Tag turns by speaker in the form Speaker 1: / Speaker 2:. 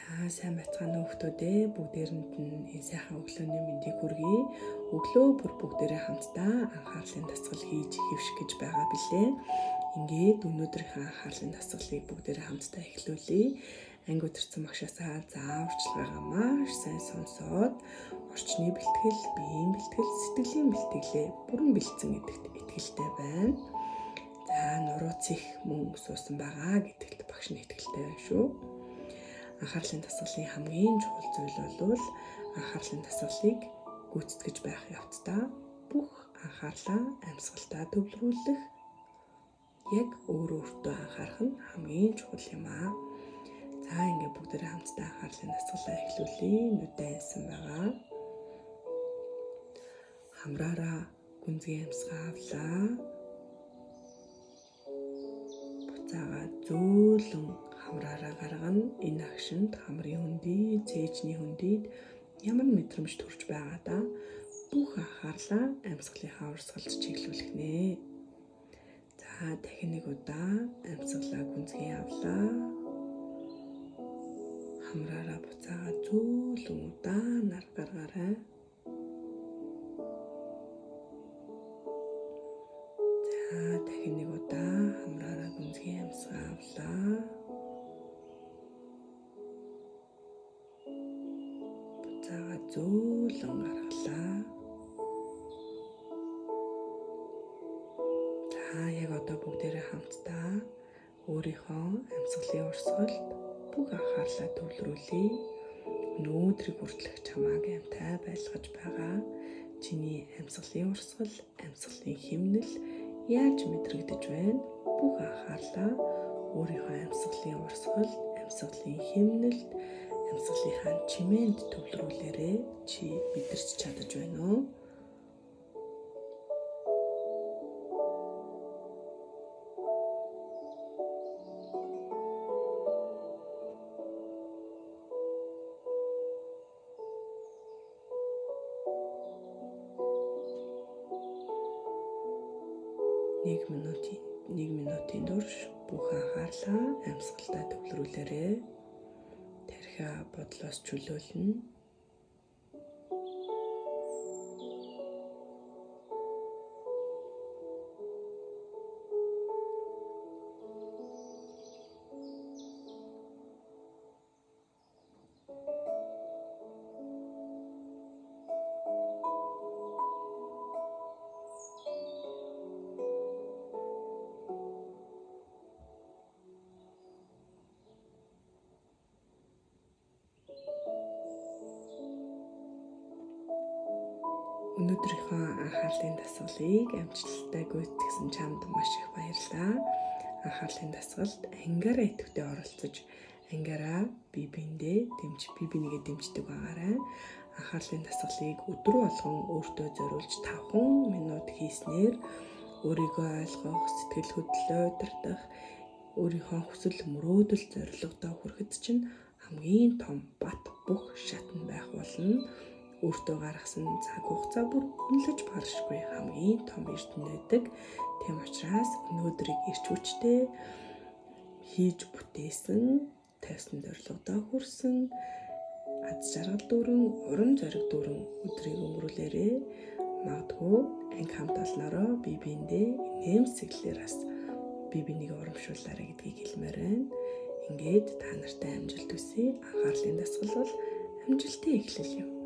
Speaker 1: Сайн байцгаана уу хүмүүдээ, бүгдээрэнд нь энэ сайхан өглөөний мэндийг хүргэе. Өглөө бүр бүгдээрээ хамтдаа анхаарлын дасгал хийж хэвших гэж байгаа билээ. Ингээд өнөөдрийнхээ анхаарлын дасгалыг бүгдээрээ хамтдаа эхлүүлье. Анги удирдсан багшаасаа зааварчилгаагаа маш сайн сонсоод орчны бэлтгэл, биеийн бэлтгэл, сэтгэлийн бэлтгэлээ бүрэн бэлдсэн гэдэгт итгэлтэй байна. Нурууц их мөн суусан байгаа гэдэгт багш нь итгэлтэй байна шүү. Анхаарлын дасгалын хамгийн чухал зүйл бол анхаарлын дасгалыг гүйцэтгэж байх явцдаа бүх анхаарлаа амьсгалтаа төвлөрүүлэх, яг өөртөө анхаарах нь хамгийн чухал юм аа. Ингээд бүгдээрээ хамтдаа анхаарлын дасгалаа эхлүүлье. Нүдэн хэлсэн байгаа. Хамраараа гүнзгий амьсгаа авлаа. Буцаага зөөлөн хамраараа гаргана. Энэ агшинд хамрын хөндөд, цээжний хөндөд ямар мэдрэмж төрж байгаадаа бүх анхаарлаа амьсгалынхаа урсгалд чиглүүлэх нэ. Дахин нэг удаа амьсгалаа гүнзгий авлаа. Хамраараа буцаага зөөлөн удаанаар гаргаарай. Дахин нэг удаа хамраараа гүнзгий амьсгаа авлаа. Буцаага зөөлөн гаргалаа. Яг одоо бүгдээрээ хамтдаа өөрийнхөө амьсгалын урсгалд бүх анхаарлаа төвлөрүүлье. Өнөөдрийг хүртэлх чамааг амьтай байлгаж байгаа чиний амьсгалын урсгал, амьсгалын хэмнэл яаж мэдрэгдэж байна? Бүх анхаарлаа өөрийнхөө амьсгалын урсгал, амьсгалын хэмнэлд, амьсгалынхаа чимээнд төвлөрүүлээрээ чи мэдэрч чадаж байна уу? Нэг минутын турш бүх анхаарлаа амьсгалтаа төвлөрүүлээрэй. Тархиа бодлоос чөлөөлнө. Өнөөдрийнхөө анхаарлын дасгалыг амжилттай гүйцэтгсэн чамд маш их баярлалаа. Анхаарлын дасгалд ангиараа идэвхтэй оролцож, ангиараа бие бинийгээ дэмждэг байгаарай. Анхаарлын дасгалыг өдөр болгон өөртөө зориулж 5 минут хийснээр өөрийгөө ойлгох, сэтгэл хөдлөлөө удирдах, өөрийнхөө хүсэл мөрөөдөл зорилгодоо хүрэхэд чинь хамгийн том бат бүх шатнд байх болно. Өөртөө гаргасан цаг хугацаа бүр үнэлж баршгүй хамгийн том эрдэнэ байдаг. Тийм учраас өнөөдрийг эрч хүчтэй хийж бүтээсэн, тавьсан зорилгодоо хүрсэн аз жаргал дүүрэн, урам зориг дүүрэн өдрийг өнгөрүүлээрэй. Магадгүй анги хамт олноороо бие биендээ нэмсэглэлээр бас бие бинийг урамшуулаарай гэдгийг хэлмээр байна. Ингээд та нартай амжилт хүсье. Анхаарлын дасгал бол амжилтын эхлэл юм.